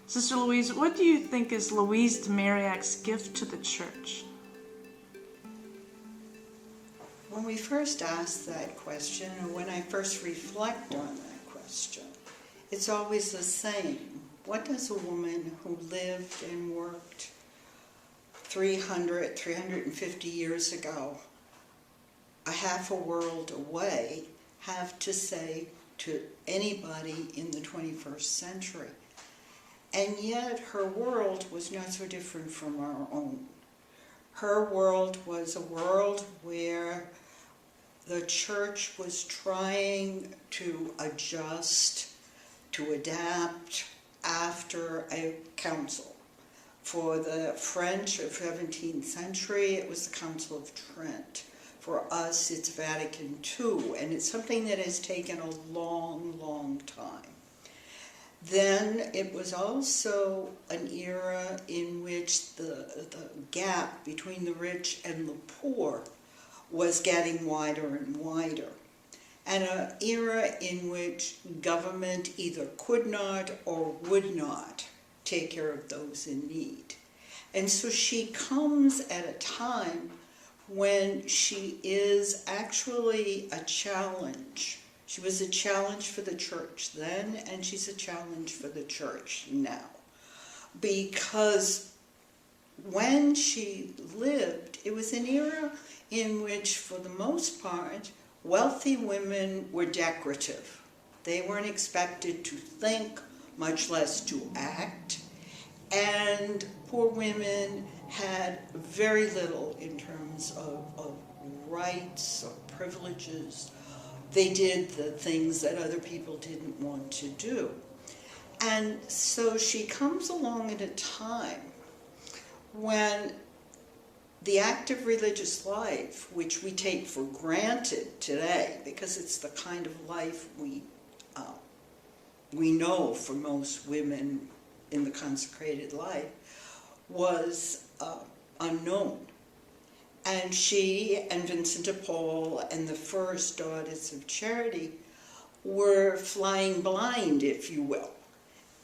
Sister Louise, what do you think is Louise de Marillac's gift to the church? When we first ask that question, and when I first reflect on that question, it's always the same. What does a woman who lived and worked 350 years ago, a half a world away, have to say to anybody in the 21st century? And yet her world was not so different from our own. Her world was a world where the church was trying to adjust, to adapt after a council. For the French of 17th century, it was the Council of Trent. For us, it's Vatican II, and it's something that has taken a long, long time. Then it was also an era in which the gap between the rich and the poor was getting wider and wider. And an era in which government either could not or would not take care of those in need. And so she comes at a time when she is actually a challenge. She was a challenge for the church then, and she's a challenge for the church now. Because when she lived, it was an era in which, for the most part, wealthy women were decorative. They weren't expected to think, much less to act, and poor women had very little in terms of rights or privileges. They did the things that other people didn't want to do. And so she comes along at a time when the active religious life, which we take for granted today, because it's the kind of life we know for most women in the consecrated life, was unknown. And she and Vincent de Paul and the first Daughters of Charity were flying blind, if you will.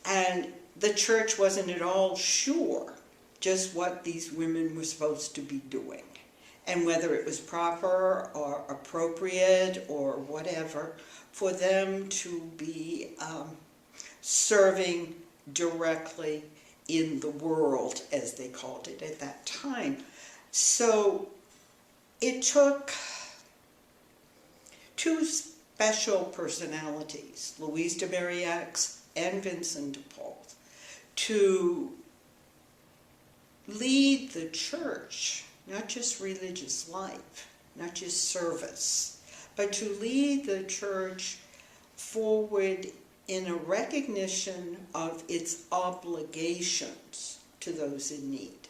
And the church wasn't at all sure just what these women were supposed to be doing, and whether it was proper or appropriate or whatever for them to be serving directly in the world, as they called it at that time. So it took two special personalities, Louise de Marillac and Vincent de Paul, to lead the church, not just religious life, not just service, but to lead the church forward in a recognition of its obligations to those in need.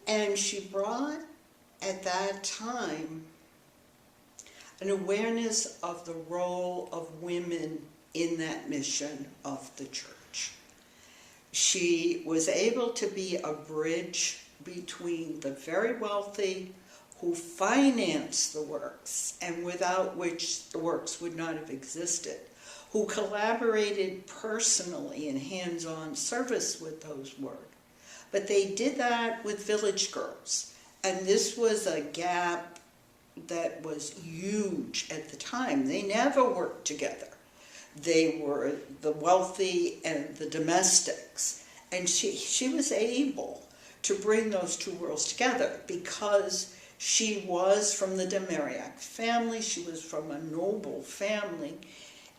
And she brought, at that time, an awareness of the role of women in that mission of the church. She was able to be a bridge between the very wealthy, who financed the works, and without which the works would not have existed, who collaborated personally in hands-on service with those works. But they did that with village girls, and this was a gap that was huge at the time. They never worked together. They were the wealthy and the domestics, and she was able to bring those two worlds together because she was from the de Marillac family, she was from a noble family,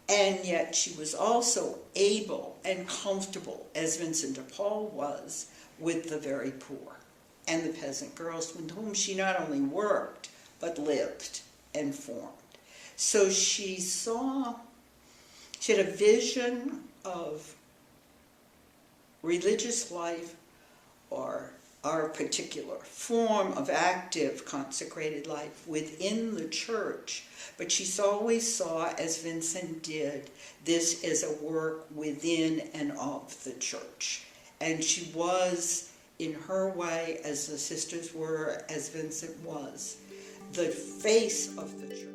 and yet she was also able and comfortable, as Vincent de Paul was, with the very poor and the peasant girls with whom she not only worked, but lived and formed. So she had a vision of religious life, or our particular form of active consecrated life within the church, but she always saw, as Vincent did, this as a work within and of the church. And she was, in her way, as the sisters were, as Vincent was, the face of the church.